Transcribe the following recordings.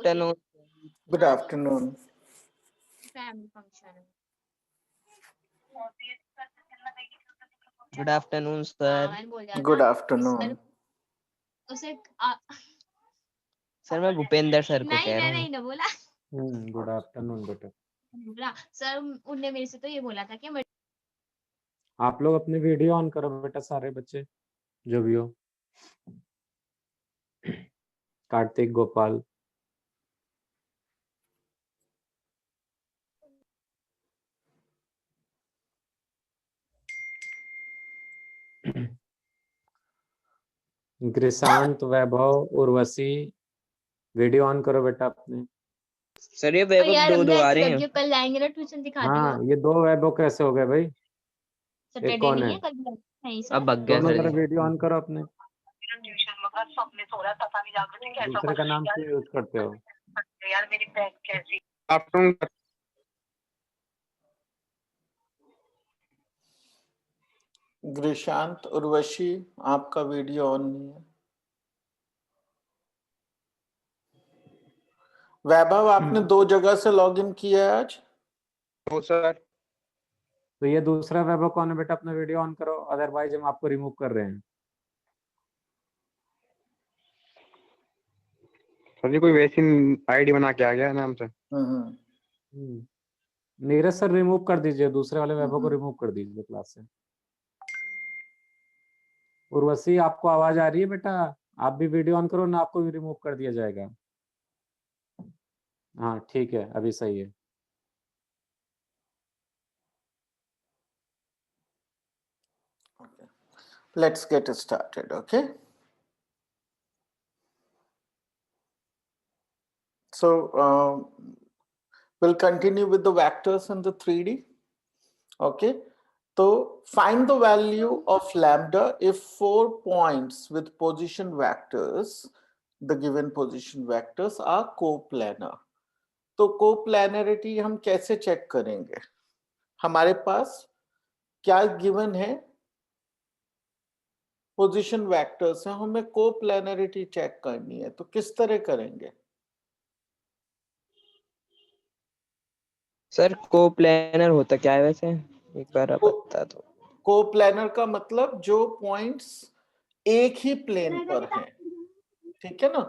afternoon. Good afternoon. Family function. Good afternoon, sir. मैंने बोल दिया Good था, afternoon. उसे सर मैं भूपेंद्र सर को नहीं कह रहा मैंने हूँ। ही ना बोला गुड आफ्टरनून बेटा। बोला सर, उनने मेरे से तो ये बोला था कि मैं आप लोग अपनी वीडियो ऑन करो बेटा, सारे बच्चे जो भी हो। कार्तिक, गोपाल, ग्रिशांत, वैभव, उर्वशी, वीडियो ऑन करो बेटा अपने। सर ये और वैभव यार दो आ रहे जब हैं। ये कल आएंगे ना ट्यूशन दिखा दियो। हाँ, ये दो वैभव कैसे हो गए भाई? सैटरडे कौन नहीं है? है कल नहीं अब सर। भग गया दोनों सर जरा जी। वीडियो ऑन करो अपने। दूसरे का नाम क्यों यूज करते हो? ग्रिशांत, उर्वशी, आपका वीडियो ऑन नहीं है। वैभव, आपने 2 जगह से लॉगिन किया है आज? तो सर तो ये दूसरा वैभव कौन है बेटा? अपना वीडियो ऑन करो, अदरवाइज हम आपको रिमूव कर रहे हैं। सर जी कोई वैसी आईडी बना के आ गया नाम से। नीरज सर रिमूव कर दीजिए, दूसरे वाले वैभव को रिमूव कर दीजिए क्लास से। उर्वशी, आपको आवाज आ रही है बेटा? आप भी वीडियो ऑन करो ना, आपको भी रिमूव कर दिया जाएगा। हाँ ठीक है, अभी सही है। Let's get started, okay? So we'll continue with the vectors in the 3D. Okay, so find the value of lambda if 4 points with position vectors, the given position vectors are coplanar. तो कोप्लैनरिटी हम कैसे check करेंगे? हमारे पास क्या given है? Position vectors है, हमें कोप्लैनरिटी check करनी है, तो किस तरह करेंगे? सर कोप्लानर होता क्या है वैसे? एक बार आप बता दो। कोप्लैनर का मतलब जो पॉइंट्स एक ही प्लेन पर हैं, ठीक है ना?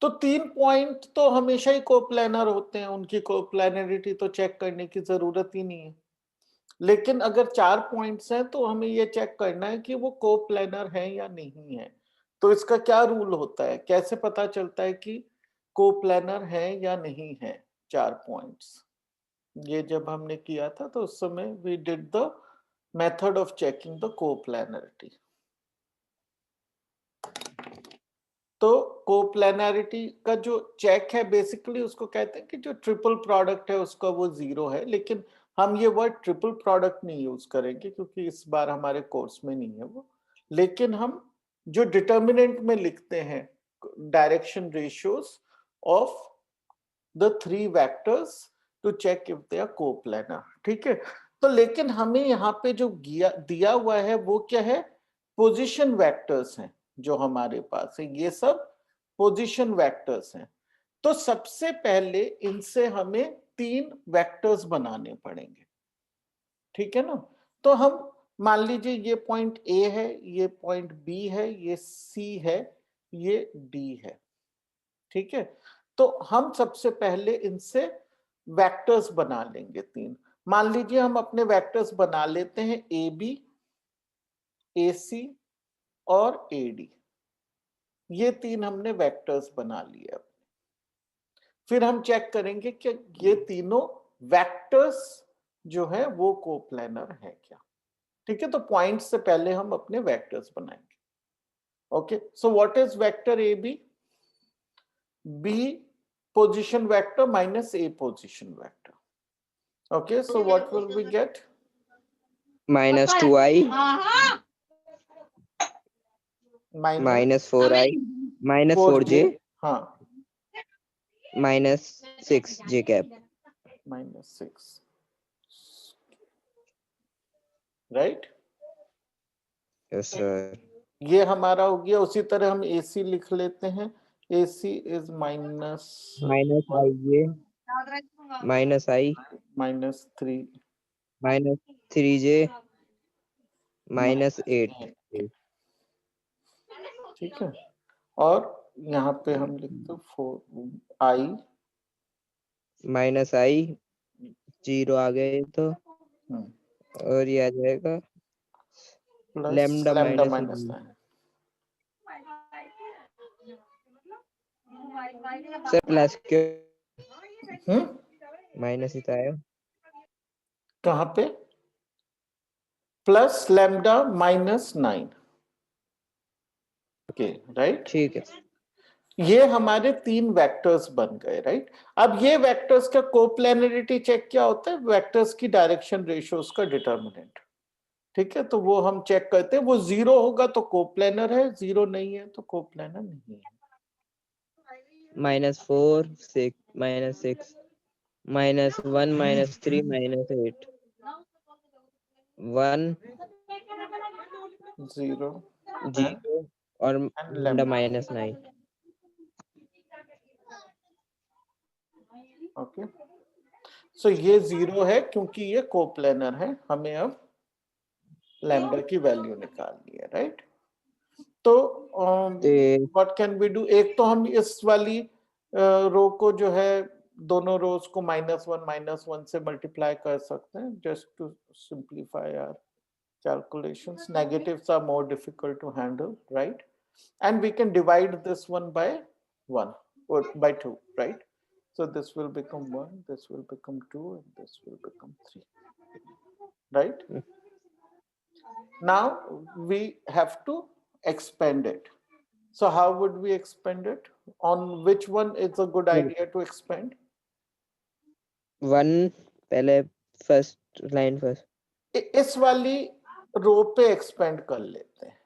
तो 3 पॉइंट तो हमेशा ही कोप्लैनर होते हैं, उनकी कोप्लैनरिटी तो चेक करने की जरूरत ही नहीं है। लेकिन अगर 4 पॉइंट्स हैं तो हमें ये चेक करना है कि वो कोप्लैनर है या नहीं है। तो इसका क्या रूल होता है, कैसे पता चलता है कि कोप्लैनर है या नहीं है 4 पॉइंट्स? ये जब हमने किया था तो उस समय we did the method of checking the coplanarity. तो कोप्लैनरिटी का जो चेक है बेसिकली उसको कहते हैं कि जो ट्रिपल प्रोडक्ट है उसका वो 0 है, लेकिन हम ये वर्ड ट्रिपल प्रोडक्ट नहीं यूज करेंगे क्योंकि इस बार हमारे कोर्स में नहीं है वो। लेकिन हम जो डिटर्मिनेंट में लिखते हैं direction ratios of the 3 vectors to check if they are coplanar, ठीक है? तो लेकिन हमें यहाँ पे जो दिया हुआ है वो क्या है? पोजीशन वेक्टर्स हैं जो हमारे पास है, ये सब पोजीशन वेक्टर्स हैं। तो सबसे पहले इनसे हमें 3 वेक्टर्स बनाने पड़ेंगे, ठीक है ना? तो हम मान लीजिए ये पॉइंट ए है, ये पॉइंट बी है, ये सी है, ये डी है, ठीक है? तो हम सबसे पहले इनसे वेक्टर्स बना लेंगे 3। मान लीजिए हम अपने वेक्टर्स बना लेते हैं ए बी, ए सी और ए डी। ये 3 हमने वेक्टर्स बना लिए। फिर हम चेक करेंगे कि ये तीनों वेक्टर्स जो है वो कोप्लैनर है क्या, ठीक है? तो पॉइंट से पहले हम अपने वेक्टर्स बनाएंगे। Okay, so what is vector A B? B position vector minus a position vector. Okay, so what will we get? -2i -4i -4j हाँ, -6j cap -6, right? Yes sir. ये हमारा हो गया। उसी तरह हम AC लिख लेते हैं। AC is minus minus I J minus I minus 3 minus 3J minus 8 ठीक है। और यहाँ पे हम लिखते 4i माइनस आई 0 आ गए तो और ये आ जाएगा plus lambda lambda minus minus 9। Sir plus क्यों माइनस ही तो आया कहाँ पे? Plus lambda minus 9। Okay right, ठीक है ये हमारे 3 वेक्टर्स बन गए राइट। अब ये वेक्टर्स का कोप्लेनरिटी चेक क्या होता है? वेक्टर्स की डायरेक्शन रेशियोज का डिटर्मिनेंट। ठीक है, तो वो हम चेक करते हैं, वो 0 होगा तो कोप्लेनर है, 0 नहीं है तो कोप्लेनर नहीं है। -4 6 -6 -1 -3 -8 1 0 0 और लैम्डा -9 ओके, सो ये 0 है क्योंकि ये कोप्लेनर है। हमें अब लैम्डा की वैल्यू निकालनी है राइट। तो व्हाट कैन वी डू? एक तो हम इस वाली रो को जो है दोनों रोज को -1 से मल्टीप्लाई कर सकते हैं just to simplify our calculations. Negatives are more difficult to handle, right? And we can divide this one by 1 or by 2, right? So this will become 1, this will become 2, and this will become 3, right? Now we have to expand it. So how would we expand it? On which one is a good idea to expand? 1 पहले first line first इस वाली रो पे expand कर लेते हैं।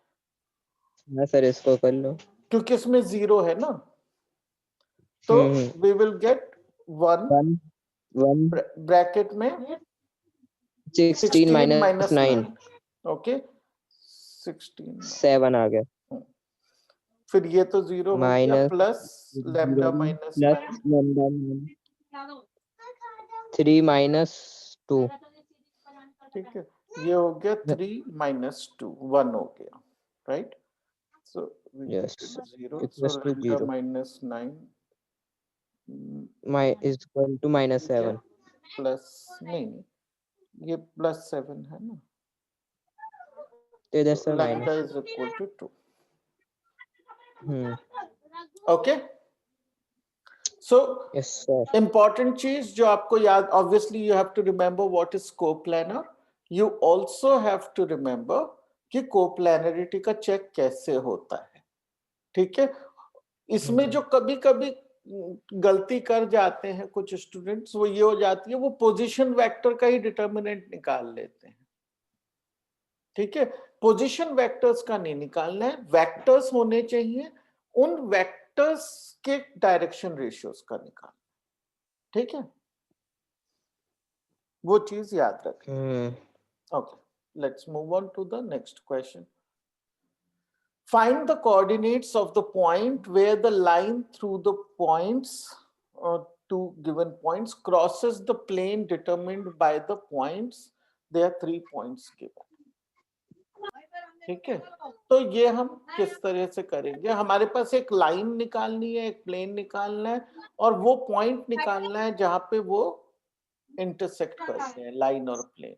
हाँ sir इसको कर लो क्योंकि इसमें 0 है ना, तो we will get 1 ब्रैकेट में 16 minus 9 ओके 16 7 आ गया फिर ये तो 0 हो गया minus plus lambda minus 9 plus lambda 3 -2 ठीक है, ये हो गया 3 -2 1 हो गया right. So Yes. 0 Equals so to lambda 0. minus 9 is equal to -7 plus नहीं, ये प्लस 7 है ना, तो इधर से lambda minus is equal to 2 hmm okay. So yes sir important चीज जो आपको याद, obviously you have to remember what is coplanar. You also have to remember कि coplanarity का चेक कैसे होता है। ठीक है, इसमें जो कभी कभी गलती कर जाते हैं कुछ स्टूडेंट्स, वो ये हो जाती है वो पोजीशन वेक्टर का ही डिटर्मिनेंट निकाल लेते हैं। ठीक है, पोजीशन वेक्टर्स का नहीं निकालना है, वेक्टर्स होने चाहिए, उन वेक्टर्स के डायरेक्शन रेशियोज का निकालना। ठीक है, वो चीज याद रखें। Okay, let's move on to the next question. Find the coordinates of the point where the line through the points two given points crosses the plane determined by the points. There are 3 points given. ठीक है, तो ये हम किस तरह से करेंगे? हमारे पास एक लाइन निकालनी है, एक प्लेन निकालना है, और वो पॉइंट निकालना है जहां पे वो इंटरसेक्ट करते हैं लाइन और प्लेन।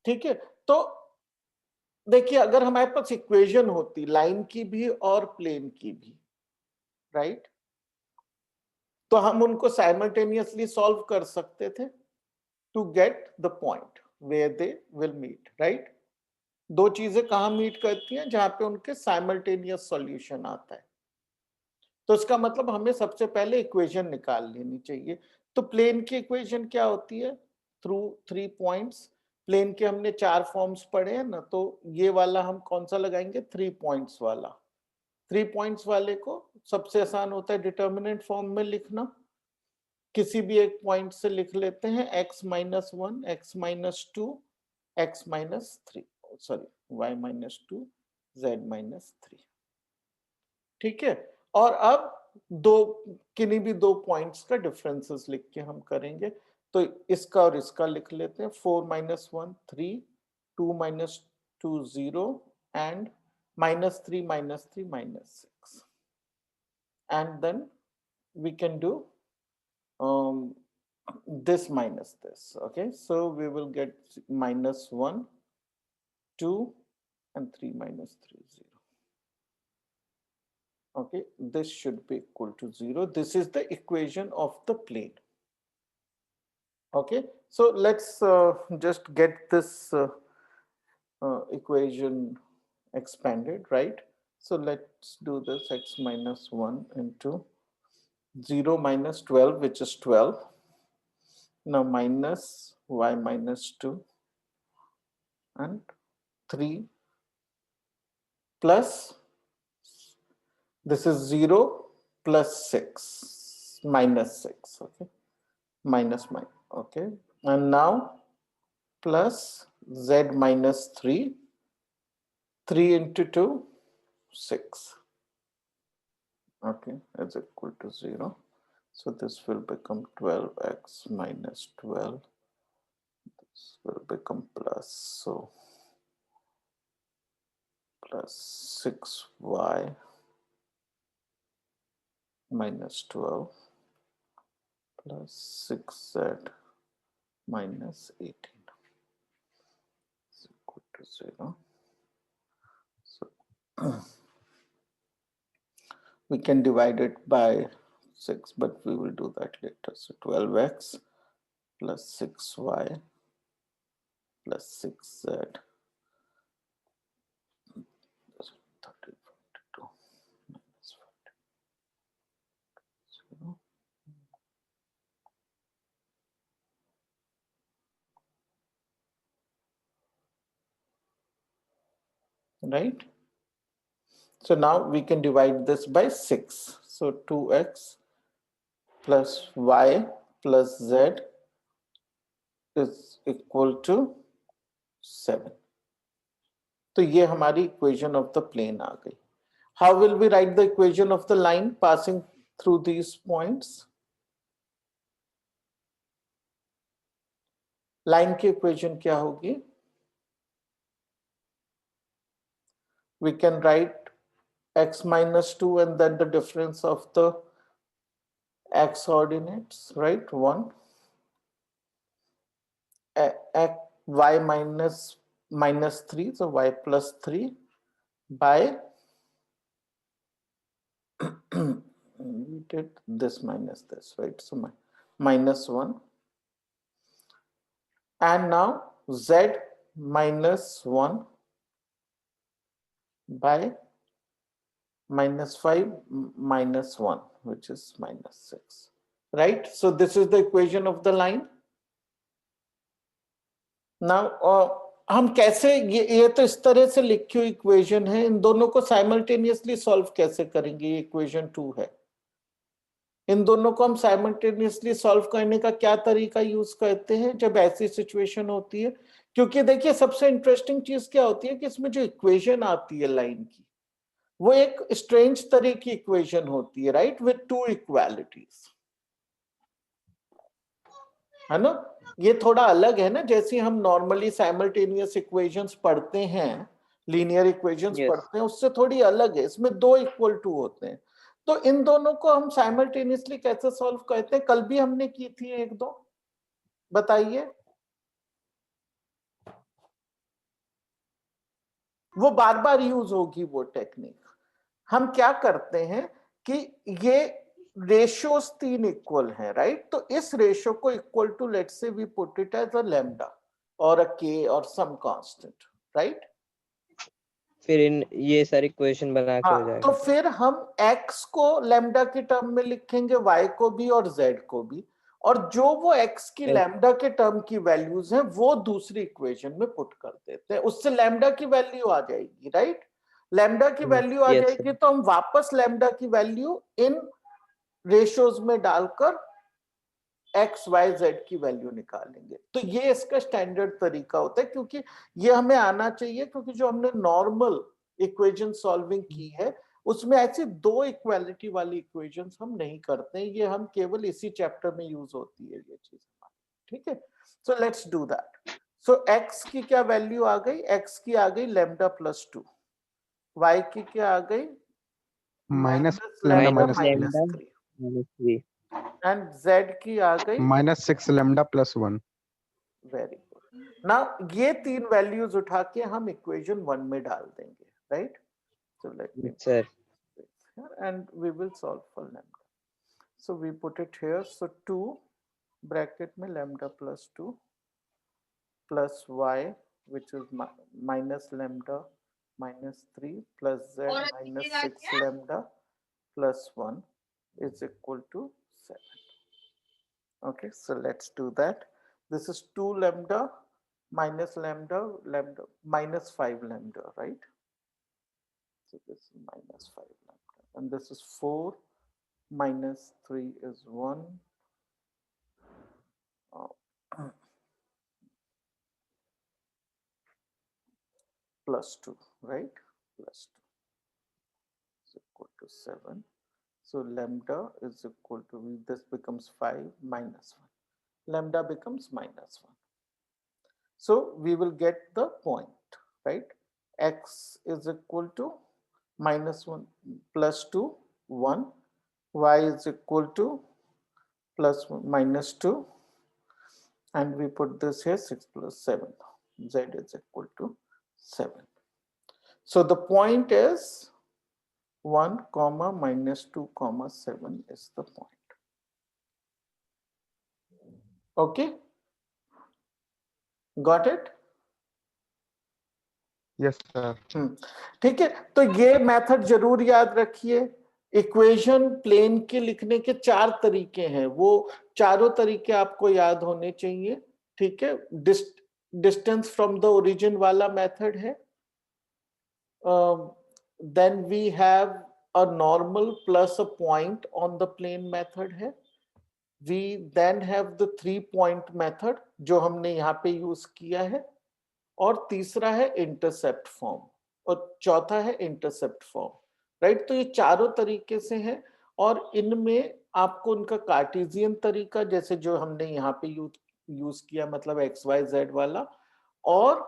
ठीक है, तो देखिए अगर हमारे पास इक्वेशन होती लाइन की भी और प्लेन की भी राइट, तो हम उनको साइमल्टेनियसली सॉल्व कर सकते थे to get the point where they will meet right. दो चीजें कहां मीट करती हैं? जहां पे उनके साइमल्टेनियस सॉल्यूशन आता है। तो इसका मतलब हमें सबसे पहले इक्वेशन निकाल लेनी चाहिए। तो प्लेन की इक्वेशन क्या होती है? Through 3 points. प्लेन के हमने 4 फॉर्म्स पढ़े हैं ना, तो ये वाला हम कौन सा लगाएंगे? 3 पॉइंट्स वाला। 3 पॉइंट्स वाले को सबसे आसान होता है डिटर्मिनेंट फॉर्म में लिखना। किसी भी एक पॉइंट से लिख लेते हैं x - 1 x - 2 x - 3 sorry y - 2 z - 3। ठीक है, और अब किन्हीं भी दो पॉइंट्स का डिफरेंसेस लिख के हम करेंगे। तो इसका और इसका लिख लेते हैं, 4 - 1 3, 2 - 2 0 and -3 - 3 -6, and then we can do this minus this. Okay, so we will get -1 2 and 3 - 3 0. Okay, this should be equal to 0. This is the equation of the plane. Okay, so let's just get this equation expanded, right? So let's do this, x minus 1 into 0 minus 12, which is 12. Now minus y minus 2 and 3 plus, this is 0 plus 6 minus 6. Okay, minus, okay, and now plus z minus 3, 3 into 2 6. Okay, is equal to 0. So this will become 12x minus 12. This will become plus, so plus 6y minus 12 plus 6z minus 18 is equal to 0. So we can divide it by 6, but we will do that later. So 12x plus 6y plus 6z 30 42 minus 0. Right? So now we can divide this by 6. So 2x plus y plus z is equal to 7. तो ये हमारी equation of the plane आ गई. How will we write the equation of the line passing through these points? Line की equation क्या होगी? We can write x minus 2 and then the difference of the x coordinates, right? 1. Y minus 3, so y plus 3 by we did this minus this, right? So minus 1. And now z minus 1 by minus 5 minus 1, which is minus 6, right? So this is the equation of the line. Now हम कैसे, ये तो इस तरह से लिखी हुई equation है, इन दोनों को साइमल्टेनियसली सॉल्व कैसे करेंगे? ये इक्वेशन 2 है, इन दोनों को हम साइमल्टेनियसली सॉल्व करने का क्या तरीका यूज करते हैं जब ऐसी सिचुएशन होती है? क्योंकि देखिए सबसे इंटरेस्टिंग चीज क्या होती है कि इसमें जो इक्वेशन आती है लाइन की, वो एक स्ट्रेंज तरह की इक्वेशन होती है, राइट, विद टू इक्वालिटीज, है ना? ये थोड़ा अलग है ना, जैसे हम नॉर्मली साइमल्टेनियस इक्वेशंस पढ़ते हैं, लीनियर इक्वेशंस पढ़ते हैं, उससे थोड़ी अलग है, इसमें दो इक्वल टू होते हैं. तो इन दोनों को हम साइमल्टेनियसली कैसे सॉल्व करते हैं? कल भी हमने की थी एक दो, बताइए. वो बार बार यूज होगी वो टेक्निक. हम क्या करते हैं कि ये रेशियोस 3 इक्वल हैं, राइट? तो इस रेशियो को equal to, let's say we put it as a lambda और अ के और सम कांस्टेंट, राइट? फिर इन ये सारी इक्वेशन बना के हो जाएगा. तो फिर हम x को लैम्डा के टर्म में लिखेंगे, y को भी और z को भी, और जो वो x की लैम्डा के टर्म की वैल्यूज हैं वो दूसरी इक्वेशन में पुट कर देते हैं, उससे लैम्डा की वैल्यू आ जाएगी, राइट? लैम्डा की वैल्यू आ जाएगी तो हम वापस लैम्डा की वैल्यू इन रेशियोज में डालकर x, y, z की वैल्यू निकालेंगे. तो ये इसका स्टैंडर्ड तरीका होता है, क्योंकि ये हमें आना चाहिए, क्योंकि जो हमने नॉर्मल इक्वेशन सॉल्विंग की है उसमें ऐसी दो इक्वालिटी वाली इक्वेशंस हम नहीं करते हैं, ये हम केवल इसी चैप्टर में यूज होती है ये चीज हमारी, ठीक है। So let's do that. So x की क्या वैल्यू आ गई, x की आ गई λ+2, y की क्या आ गई minus lambda minus -3, and z की आ गई -6 लैम्डा +1। Very good. नाउ ये तीन वैल्यूज उठा के हम इक्वेशन 1 में डाल देंगे, right. So let me sir and we will solve for lambda. So we put it here. So 2 bracket में λ+2 plus y, which is minus lambda -3 plus z -6 lambda plus 1 is equal to 7. Okay, so let's do that. This is 2 lambda minus lambda minus 5 lambda, right? So this is minus 5 lambda, and this is 4 minus 3 is 1. Plus 2, right? Plus 2 is equal to 7. So lambda is equal to, this becomes 5 minus 1. Lambda becomes minus 1. So we will get the point, right? X is equal to -1 plus 2, 1. Y is equal to +1 -2. And we put this here 6 plus 7. Z is equal to 7. So the point is 1, -2, 7 is the point. Okay? Got it? Yes sir. ठीक है, तो ये method जरूर याद रखिए। Equation plane के लिखने के 4 तरीके हैं, वो चारों तरीके आपको याद होने चाहिए, ठीक है। डिस्टेंस फ्रॉम द ओरिजिन वाला मेथड है, then we have a normal plus a point on the plane method है। we then have the 3 point method जो हमने यहाँ पे यूज किया है, और तीसरा है इंटरसेप्ट फॉर्म, और चौथा है इंटरसेप्ट फॉर्म, राइट। तो ये चारों तरीके से हैं, और इनमें आपको उनका कार्टेशियन तरीका जैसे जो हमने यहाँ पे यूज किया, मतलब XYZ वाला, और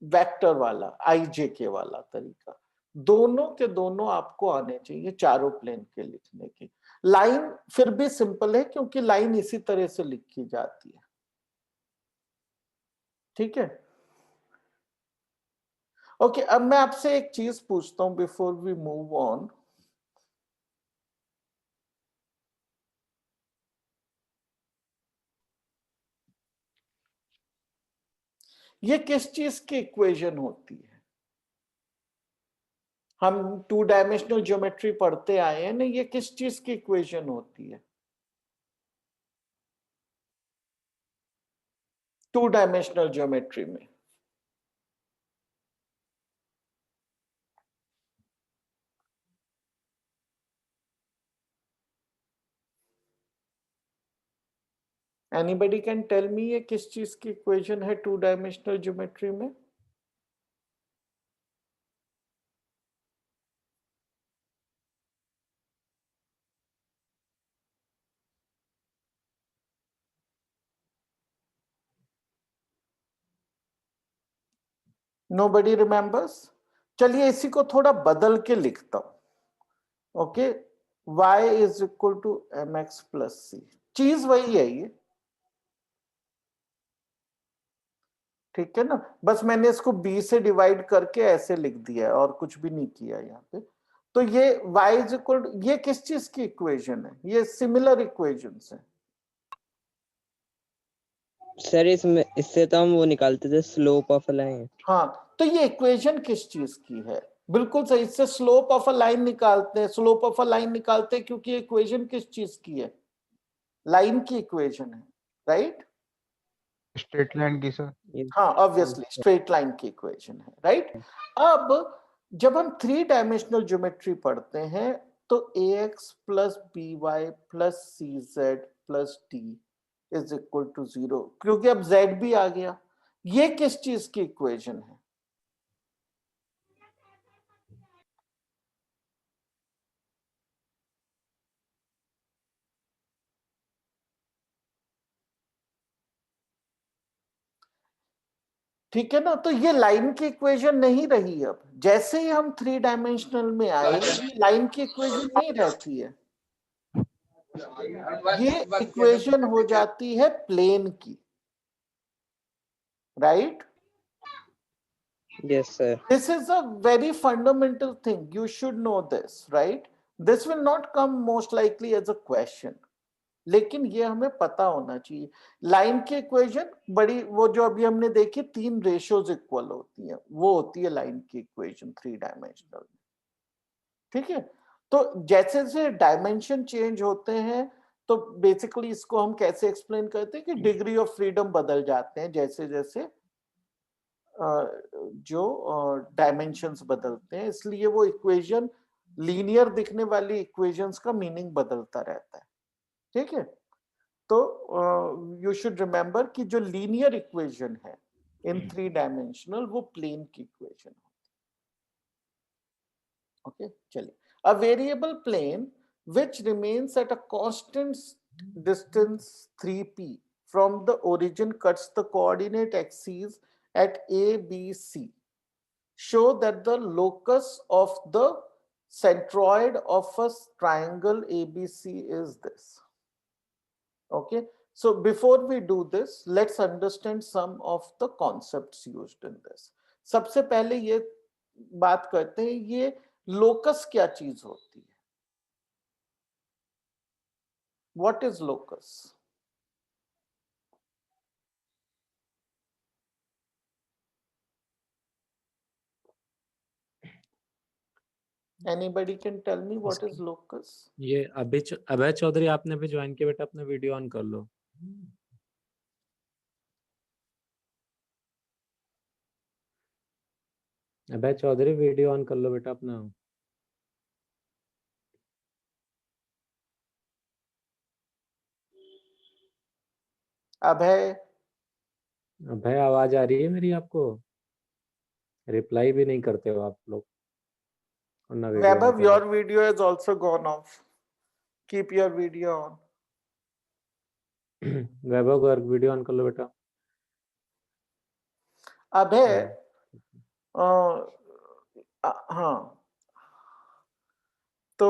वेक्टर वाला IJK वाला तरीका, दोनों के दोनों आपको आने चाहिए चारों प्लेन के लिखने की। लाइन फिर भी सिंपल है क्योंकि लाइन इसी तरह से लिखी जाती है, ठीक है। ओके, अब मैं आपसे एक चीज पूछता हूं बिफोर वी मूव ऑन। ये किस चीज की इक्वेशन होती है? हम 2 डायमेंशनल ज्योमेट्री पढ़ते आए हैं ना, ये किस चीज की इक्वेशन होती है 2 डायमेंशनल ज्योमेट्री में? एनीबडी कैन टेल मी ये किस चीज की इक्वेशन है 2 डायमेंशनल ज्योमेट्री में? Nobody remembers? चलिए इसी को थोड़ा बदल के लिखता हूं। Okay, y is equal to mx plus C, चीज वही है ये, ठीक है ना। बस मैंने इसको b से डिवाइड करके ऐसे लिख दिया है और कुछ भी नहीं किया यहाँ पे। तो ये y इज इक्वल टू, ये किस चीज की इक्वेशन है? ये सिमिलर इक्वेशंस है। सर इससे तो हम वो निकालते थे स्लोप ऑफ अ लाइन। हाँ, तो ये इक्वेशन किस चीज की है? बिल्कुल सही, इससे स्लोप ऑफ अ लाइन निकालते हैं। स्लोप ऑफ अ लाइन निकालते हैं क्योंकि इक्वेशन किस चीज की है? लाइन की इक्वेशन है, राइट? स्ट्रेट लाइन की सर। हाँ, ऑब्वियसली स्ट्रेट लाइन की इक्वेशन है, राइट। अब जब हम 3 डायमेंशनल ज्योमेट्री पढ़ते हैं तो ax plus by plus cz plus d is equal to 0, क्योंकि अब z भी आ गया। ये किस चीज की इक्वेशन है? ठीक है ना। तो ये लाइन की इक्वेशन नहीं रही। अब जैसे ही हम 3 डायमेंशनल में आए, ये लाइन की इक्वेशन नहीं रहती है, ये इक्वेशन हो जाती है प्लेन की, right? Yes, sir. This is a very fundamental thing. You should know this, right? This will not come most likely as a question, लेकिन ये हमें पता होना चाहिए। लाइन की इक्वेशन बड़ी, वो जो अभी हमने देखी 3 रेशियोज इक्वल होती हैं, वो होती है लाइन की इक्वेशन 3 डायमेंशनल। ठीक है। तो जैसे जैसे डायमेंशन चेंज होते हैं, तो बेसिकली इसको हम कैसे एक्सप्लेन करते हैं कि डिग्री ऑफ फ्रीडम बदल जाते हैं जैसे जैसे जो डायमेंशंस बदलते हैं, इसलिए वो इक्वेशन लीनियर दिखने वाली इक्वेशंस का मीनिंग बदलता रहता है। ठीक है। तो यू शुड रिमेंबर कि जो लीनियर इक्वेशन है इन 3 डायमेंशनल, वो प्लेन की इक्वेशन है। ओके, चलिए। A variable plane which remains at a constant distance 3p from the origin cuts the coordinate axes at A, B, C. Show that the locus of the centroid of a triangle ABC is this. Okay, so before we do this, let's understand some of the concepts used in this. सबसे पहले ये बात करते हैं, ये locus क्या चीज होती है? What is locus? Anybody can tell me what is locus? ये अभय चौधरी आपने भी ज्वाइन किया बेटा, अपना वीडियो ऑन कर लो। अभय चौधरी वीडियो ऑन कर लो बेटा अपना। अभय आवाज आ रही है मेरी आपको? रिप्लाई भी नहीं करते हो आप लोग। Vaibhav, your video has also gone off. Keep your video on. Vaibhav Garg video on कर लो बेटा। अभय, हाँ, तो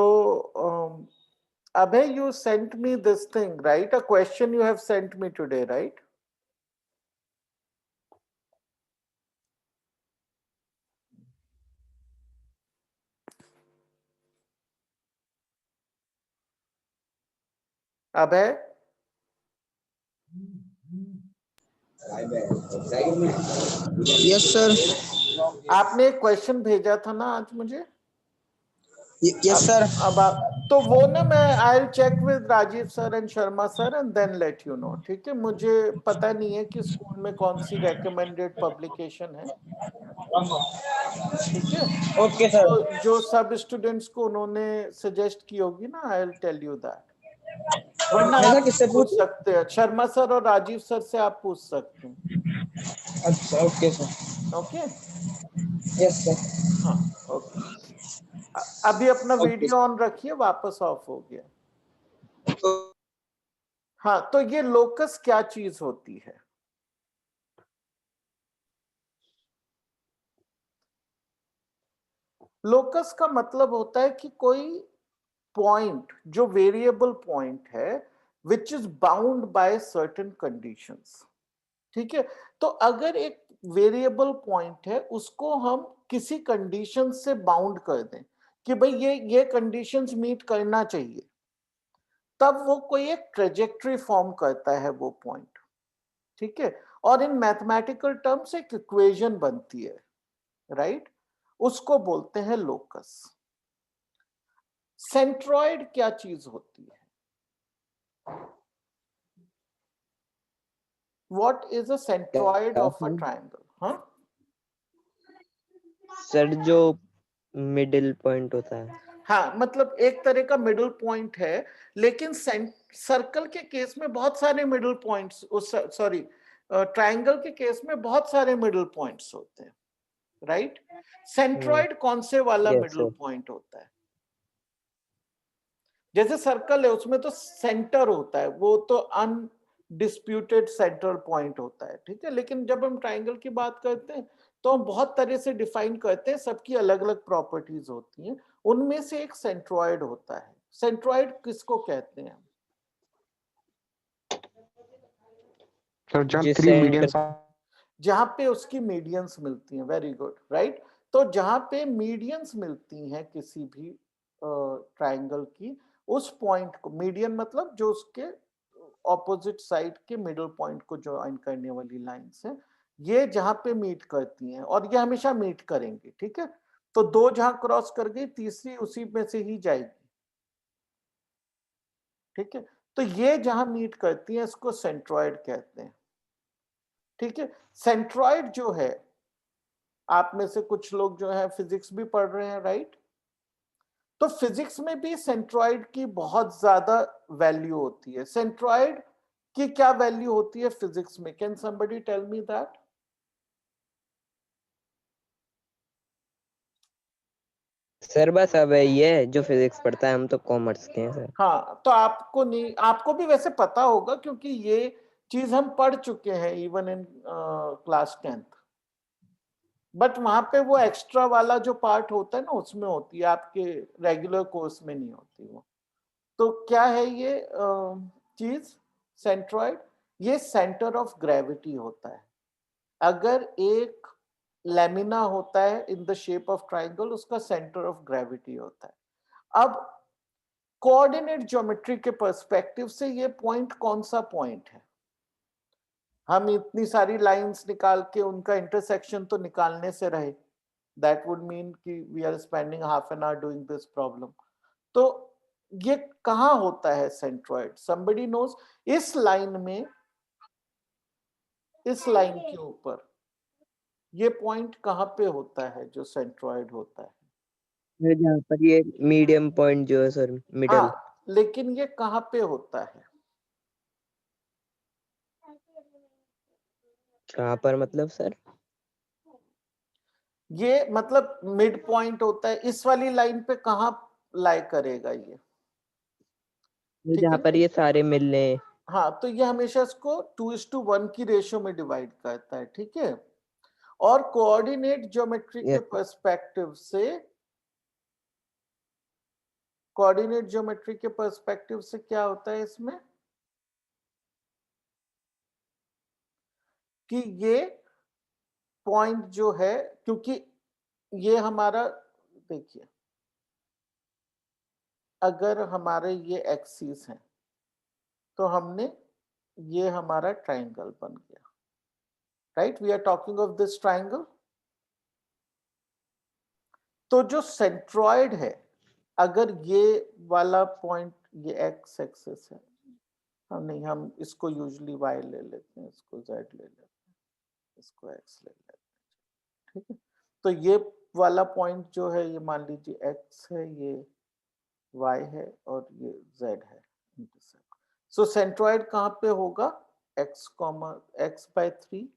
Abhay, you sent me this thing, right? A question you have sent me today, right? Abhay? Yes, sir. आपने एक question भेजा था ना आज मुझे? Yes, sir. अब तो वो ना, मैं I will check with Rajiv sir and Sharma sir and then let you know. ठीक है। मुझे पता नहीं है कि स्कूल में कौन सी रेकमेंडेड पब्लिकेशन है। ठीक है। Okay, sir. तो जो सब स्टूडेंट्स को उन्होंने सजेस्ट की होगी ना, I will tell you that. वरना आप किससे पूछ सकते हैं, शर्मा सर और राजीव सर से आप पूछ सकते हैं। अच्छा, okay, sir. Okay. Yes, sir. हाँ, ओके। अभी अपना वीडियो ऑन रखिए, वापस ऑफ हो गया। हाँ, तो ये लोकस क्या चीज होती है? लोकस का मतलब होता है कि कोई पॉइंट जो वेरिएबल पॉइंट है which is bound by certain conditions. ठीक है। तो अगर एक वेरिएबल पॉइंट है, उसको हम किसी कंडीशन से बाउंड कर दें कि भाई ये कंडीशंस मीट करना चाहिए, तब वो कोई एक ट्रेजेक्टरी फॉर्म करता है वो पॉइंट। ठीक है। और इन मैथमेटिकल टर्म्स एक इक्वेशन बनती है, राइट? उसको बोलते हैं लोकस। सेंट्रॉइड क्या चीज होती है? What is a centroid of a triangle? हाँ, सर जो मिडिल पॉइंट होता है। हाँ, मतलब एक तरह का मिडिल पॉइंट है, लेकिन सर्कल के केस में बहुत सारे मिडिल पॉइंट्स, सॉरी ट्रायंगल के केस में बहुत सारे मिडिल पॉइंट्स होते हैं, राइट? सेंट्रॉइड कौन से वाला मिडिल पॉइंट होता है? जैसे सर्कल है, उसमें तो सेंटर होता है, वो तो डिस्प्यूटेड सेंट्रल पॉइंट होता है, ठीक है। लेकिन जब हम ट्राइंगल की बात करते हैं तो हम बहुत तरह से डिफाइन करते हैं, सबकी अलग अलग प्रॉपर्टीज होती हैं। उनमें से एक सेंट्रॉइड होता है। सेंट्रॉइड किसको कहते हैं? सर जहाँ जिस 3 मीडियंस जहां पे उसकी मीडियंस मिलती हैं। Very good, right. तो जहां पे मीडियंस मिलती हैं किसी भी ट्राइंगल की, उस पॉइंट को मीडियन मतलब जो उसके ऑपोजिट साइड के मिडिल पॉइंट को ज्वाइन करने वाली लाइंस है, ये जहां पे मीट करती हैं, और ये हमेशा मीट करेंगे, ठीक है। तो दो जहां क्रॉस कर गई, तीसरी उसी में से ही जाएगी, ठीक है। तो ये जहां मीट करती हैं इसको सेंट्रॉइड कहते हैं, ठीक है। सेंट्रॉइड जो है, आप में से कुछ लोग जो है फिजिक्स भी पढ़ रहे हैं, राइट। तो फिजिक्स में भी सेंट्रॉइड की बहुत ज्यादा वैल्यू होती है। सेंट्रॉइड की क्या वैल्यू होती है फिजिक्स में? Can somebody tell me that? Sir बस अब ये जो फिजिक्स पढ़ता है, हम तो कॉमर्स के हैं सर। हाँ, तो आपको नहीं, आपको भी वैसे पता होगा क्योंकि ये चीज हम पढ़ चुके हैं even in class 10th। But वहां पे वो एक्स्ट्रा वाला जो पार्ट होता है ना, उसमें होती है, आपके रेगुलर कोर्स में नहीं होती वो। तो क्या है ये चीज सेंट्रॉइड? ये सेंटर ऑफ ग्रेविटी होता है। अगर एक लेमिना होता है in the shape of triangle, उसका सेंटर ऑफ ग्रेविटी होता है। अब कोऑर्डिनेट ज्योमेट्री के पर्सपेक्टिव से ये पॉइंट कौन सा पॉइंट है? हम इतनी सारी लाइंस निकाल के उनका इंटरसेक्शन तो निकालने से रहे, दैट वुड मीन कि we are spending half an hour doing this problem. तो ये कहां होता है सेंट्रॉइड? Somebody knows? इस लाइन में, इस लाइन के ऊपर ये पॉइंट कहां पे होता है जो सेंट्रॉइड होता है? जहाँ पर ये मीडियम पॉइंट जो है सर, मिडल। हाँ, लेकिन ये कहां पे होता है? कहाँ पर मतलब सर? ये मतलब मिड पॉइंट होता है, इस वाली लाइन पे कहां लाई करेगा ये? ठीक जहाँ है पर ना? ये सारे मिल रहे हैं। हाँ, तो ये हमेशा इसको 2:1 की रेशियो में डिवाइड करता है, ठीक है। और कोऑर्डिनेट ज्योमेट्री के Yes. पर्सपेक्टिव से, कोऑर्डिनेट ज्योमेट्री के पर्सपेक्टिव से क्या होता है इसमें कि ये पॉइंट जो है, क्योंकि ये हमारा, देखिए अगर हमारे ये एक्सिस हैं तो हमने, ये हमारा ट्राइंगल बन गया, right. We are talking of this triangle. तो जो सेंट्रॉइड है, अगर ये वाला पॉइंट, ये एक्स एक्सिस है, हम नहीं, हम इसको यूजुअली वाई ले लेते हैं, इसको जेड ले लेते हैं, इसको एक्स ले लेते हैं, ठीक है। तो ये वाला पॉइंट जो है, ये मान लीजिए एक्स है, ये वाई है और ये जेड है, इंटरसेक्ट। सो सेंट्रॉइड कहाँ पे होगा? X comma x by 3,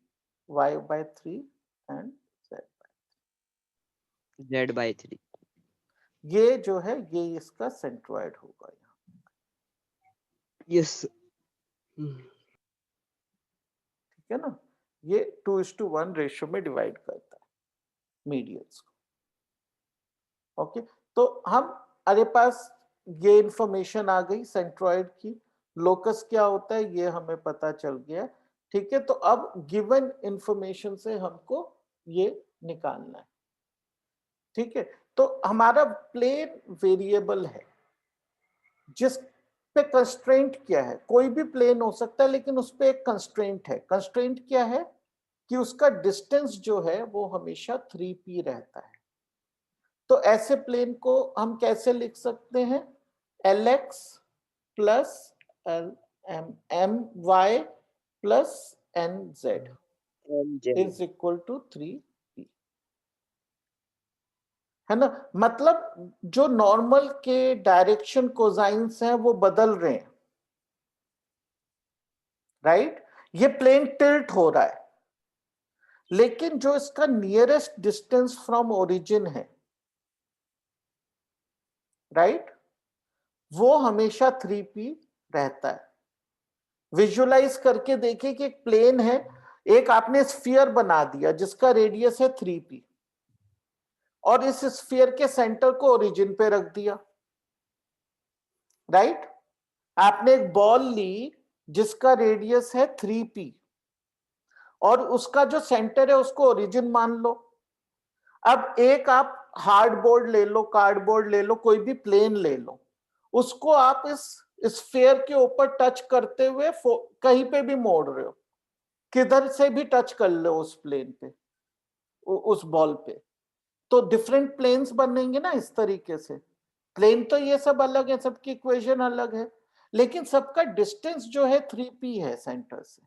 y by 3 and Z/3। ये जो है ये इसका सेंट्रॉइड होगा यहाँ, यस। ठीक है ना। ये 2:1 रेशियो में डिवाइड करता है मीडियंस को। ओके, तो हमारे पास ये इंफॉर्मेशन आ गई सेंट्रॉइड की। लोकस क्या होता है ये हमें पता चल गया, ठीक है। तो अब गिवन इंफॉर्मेशन से हमको ये निकालना है, ठीक है। तो हमारा प्लेन वेरिएबल है जिस पे कंस्ट्रेंट क्या है? कोई भी प्लेन हो सकता है, लेकिन उस पे एक कंस्ट्रेंट है। कंस्ट्रेंट क्या है कि उसका डिस्टेंस जो है वो हमेशा 3p रहता है। तो ऐसे प्लेन को हम कैसे लिख सकते हैं? Lx plus my plus nz is equal to 3p, है ना। मतलब जो नॉर्मल के डायरेक्शन कोसाइंस हैं वो बदल रहे हैं, राइट। ये प्लेन टिल्ट हो रहा है, लेकिन जो इसका नियरेस्ट डिस्टेंस फ्रॉम ओरिजिन है, राइट, वो हमेशा 3p रहता है। विजुलाइज करके देखिए कि एक प्लेन है, एक आपने स्फीयर बना दिया जिसका रेडियस है 3p और इस स्फीयर के सेंटर को ओरिजिन पे रख दिया, राइट। आपने एक बॉल ली जिसका रेडियस है 3p और उसका जो सेंटर है उसको ओरिजिन मान लो। अब एक आप हार्डबोर्ड ले लो, कार्डबोर्ड ले लो, कोई भी प्लेन ले लो, उसको आप इस स्फीयर के ऊपर टच करते हुए कहीं पे भी मोड़ रहे हो, किधर से भी टच कर लो उस प्लेन पे, उस बॉल पे, तो डिफरेंट प्लेन्स बनेंगे ना इस तरीके से। प्लेन तो ये सब अलग है, सबकी इक्वेशन अलग है, लेकिन सबका डिस्टेंस जो है 3p है सेंटर से,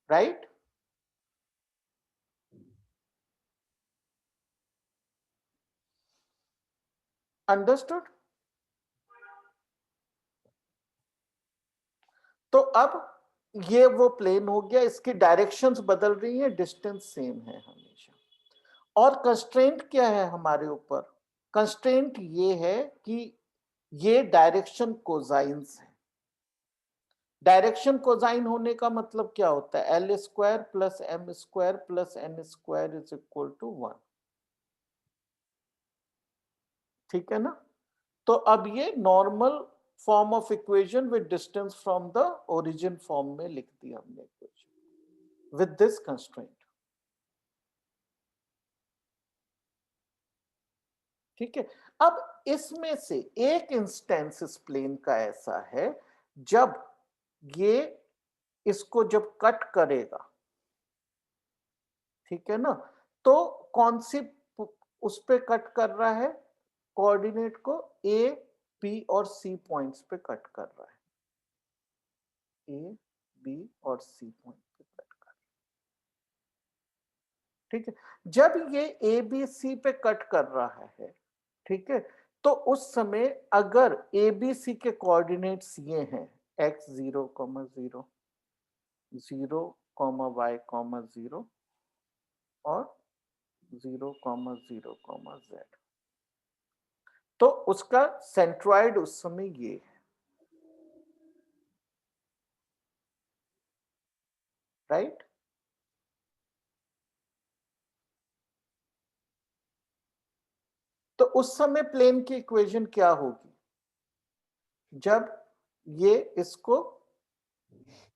राइट। अंडरस्टूड। तो अब ये वो प्लेन हो गया, इसकी डायरेक्शंस बदल रही है, डिस्टेंस सेम है हमेशा। और कंस्ट्रेंट क्या है हमारे ऊपर? कंस्ट्रेंट ये है कि ये डायरेक्शन कोसाइंस है। डायरेक्शन कोसाइन होने का मतलब क्या होता है? l square plus m square plus n square is equal to 1, ठीक है ना। तो अब ये normal form of equation with distance from the origin form में लिख दी हमने इक्वेशन विद दिस कंस्ट्रेंट, ठीक है। अब इसमें से एक इंस्टेंस इस प्लेन का ऐसा है जब ये इसको जब कट करेगा, ठीक है ना, तो कौन सी उस पे कट कर रहा है? कोऑर्डिनेट को A, P और C पॉइंट्स पे कट कर रहा है, A, B और C पॉइंट पे कट कर रहा है, ठीक है। जब ये A, B, C पे कट कर रहा है, ठीक है, तो उस समय अगर A, B, C के कोऑर्डिनेट्स ये हैं x 0, 0, 0, y, 0 और 0, 0, z, तो उसका सेंट्रॉइड उस समय ये है, राइट। तो उस समय प्लेन की इक्वेशन क्या होगी? जब ये इसको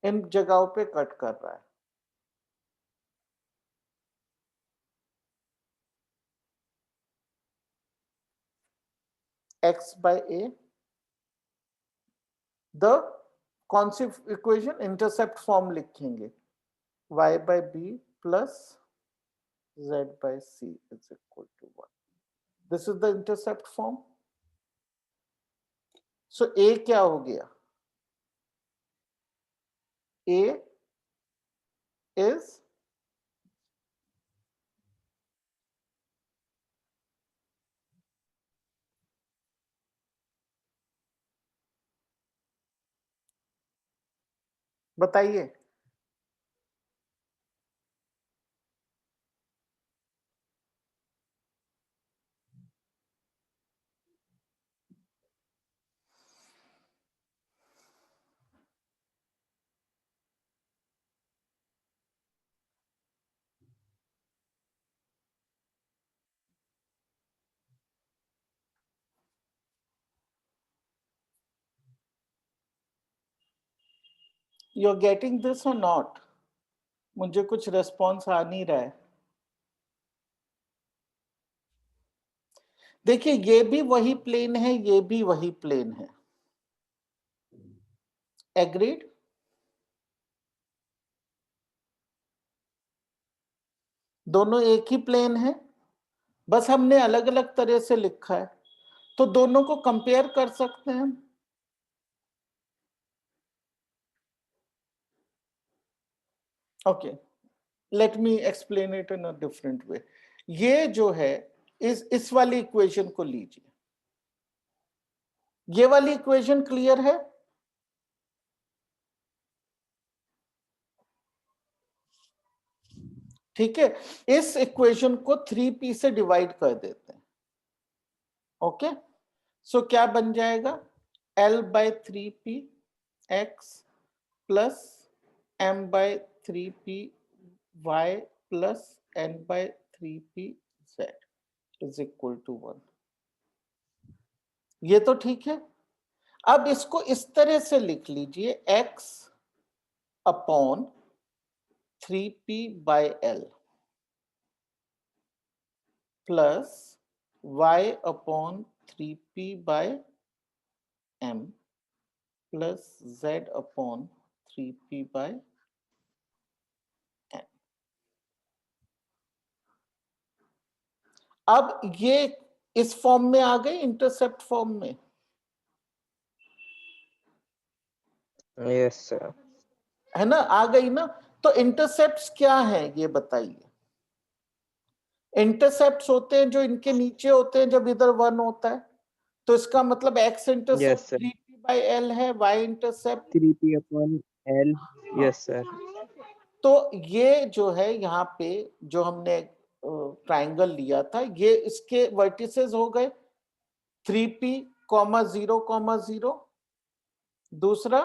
इन जगहों पे कट कर रहा है, x by a, द कौन सी इक्वेशन? इंटरसेप्ट फॉर्म लिखेंगे, y by b plus z by c is equal to 1. This is the intercept form. So a क्या हो गया? A is बताइए। यू आर गेटिंग दिस और नॉट? मुझे कुछ response आ नहीं रहा है। देखिए ये भी वही प्लेन है, ये भी वही प्लेन है, एग्रीड। दोनों एक ही प्लेन है, बस हमने अलग अलग तरह से लिखा है, तो दोनों को कंपेयर कर सकते हैं। Okay, let me explain it in a different way. ये जो है इस वाली इक्वेशन को लीजिए, ये वाली इक्वेशन क्लियर है? ठीक है, इस इक्वेशन को 3p से डिवाइड कर देते हैं। ओके, सो क्या बन जाएगा? L by 3p x plus m by 3p y plus n by 3p z is equal to 1। ये तो ठीक है। अब इसको इस तरह से लिख लीजिए, x upon 3p by l plus y upon 3p by m plus z upon 3p by n। अब ये इस फॉर्म में आ गए, इंटरसेप्ट फॉर्म में। Yes sir. है ना, आ गई ना। तो इंटरसेप्ट्स क्या हैं ये बताइए। इंटरसेप्ट्स होते हैं जो इनके नीचे होते हैं जब इधर 1 होता है, तो इसका मतलब x intercept Yes, sir. 3p by l है, y intercept 3p upon l। Yes sir. तो ये जो है यहाँ पे जो हमने ट्राइंगल लिया था, ये इसके वर्टिसेस हो गए 3p, 0, 0। दूसरा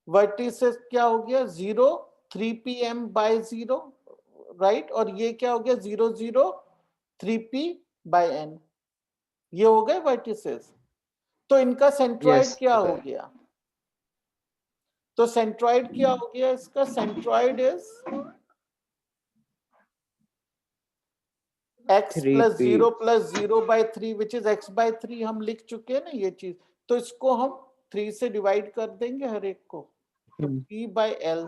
वर्टिसेस क्या हो गया 0, 3pm by 0, राइट। और ये क्या हो गया 0, 0, 3p by n। ये हो गए वर्टिसेस। तो इनका सेंट्रॉइड Yes, क्या sir. हो गया? तो सेंट्रॉइड क्या हो गया इसका? Centroid is x plus 3p। 0 plus 0 by 3 which is x by 3। हम लिख चुके हैं ना ये चीज। तो इसको हम 3 से डिवाइड कर देंगे हर एक को। तो p by l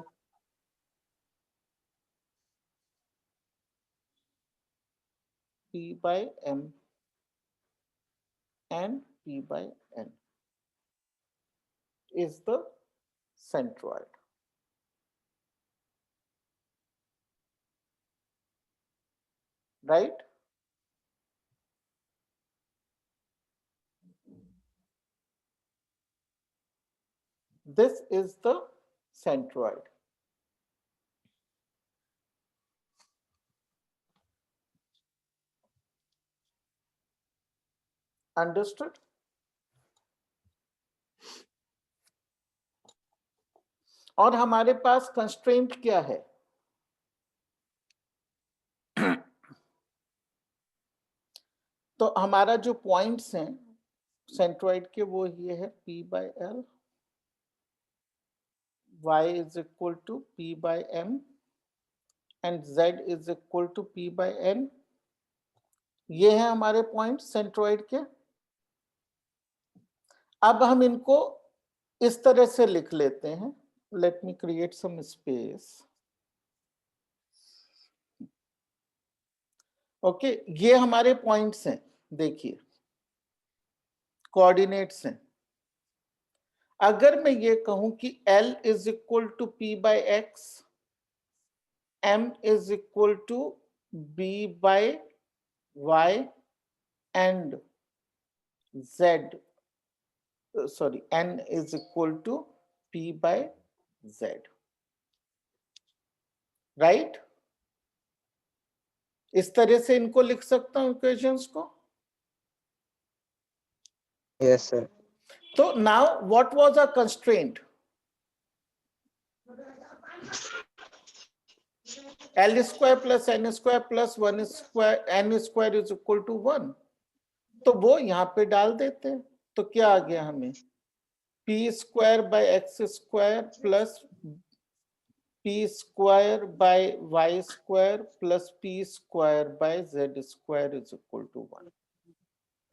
p by m and p by n is the centroid, right? This is the centroid. Understood? और हमारे पास कंस्ट्रेंट क्या है? तो हमारा जो पॉइंट्स हैं सेंट्रॉइड के वो ये है p by l, y is equal to p by m and z is equal to p by n। ये है हमारे पॉइंट सेंट्रॉइड के। अब हम इनको इस तरह से लिख लेते हैं। Let me create some space. Okay, ये हमारे पॉइंट्स हैं, देखिए कोऑर्डिनेट्स हैं। अगर मैं ये कहूं कि L is equal to p by x, M is equal to b by y and z, sorry, n is equal to p by z, right? इस तरह से इनको लिख सकता हूं इक्वेशंस को। Yes sir. तो now what was our constraint? L square plus n square plus 1 square n square is equal to 1। तो वो यहां पे डाल देते हैं। तो क्या आ गया हमें? p square by x square plus p square by y square plus p square by z square is equal to 1,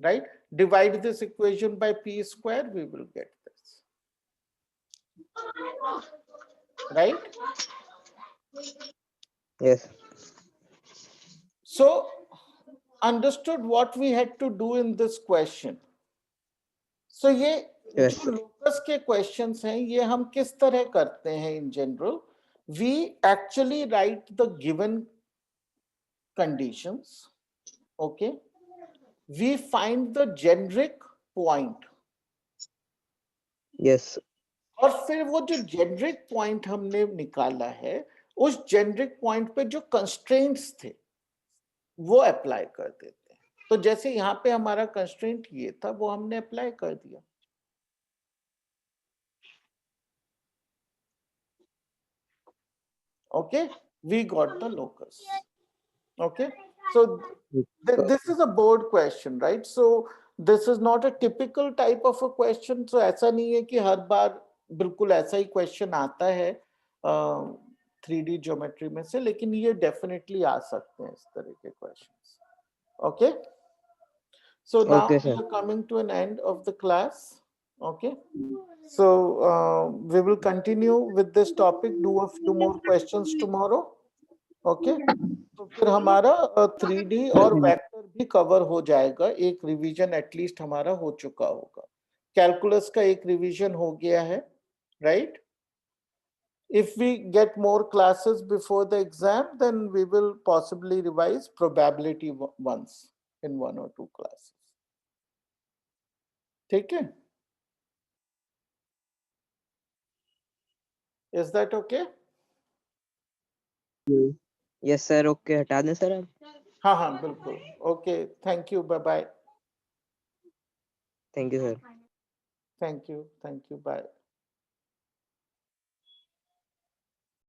right? Divide this equation by p square, we will get this, right? Yes. So understood what we had to do in this question. So ये Yes, जो sir. Locus के questions हैं ये हम किस तरह करते हैं in general? We actually write the given conditions, okay? We find the generic point, yes. और फिर वो जो जेनरिक पॉइंट हमने निकाला है उस जेनरिक पॉइंट पे जो कंस्ट्रेंट्स थे वो अप्लाई कर देते हैं। तो जैसे यहाँ पे हमारा कंस्ट्रेंट ये था वो हमने अप्लाई कर दिया। Okay, we got the locus. Okay, so this is a board question, right? So this is not a typical type of a question. So ऐसा नहीं है कि हर बार बिल्कुल ऐसा ही question आता है 3D geometry में से, लेकिन ये definitely आ सकते हैं इस तरह के questions. Okay, so now Okay, we sir. are coming to an end of the class. Okay, so we will continue with this topic, do a few more questions tomorrow. Okay, तो फिर हमारा 3D और vector भी cover हो जाएगा, एक revision at least हमारा हो चुका होगा. कैलकुलस का एक रिवीजन हो गया है, right? If we get more classes before the exam, then we will possibly revise probability once in 1 or 2 classes. ठीक है? Is that okay? Yes sir. Okay, हटा दें सर आप. हाँ हाँ बिल्कुल. Okay, thank you, bye bye. Thank you sir. Thank you, bye.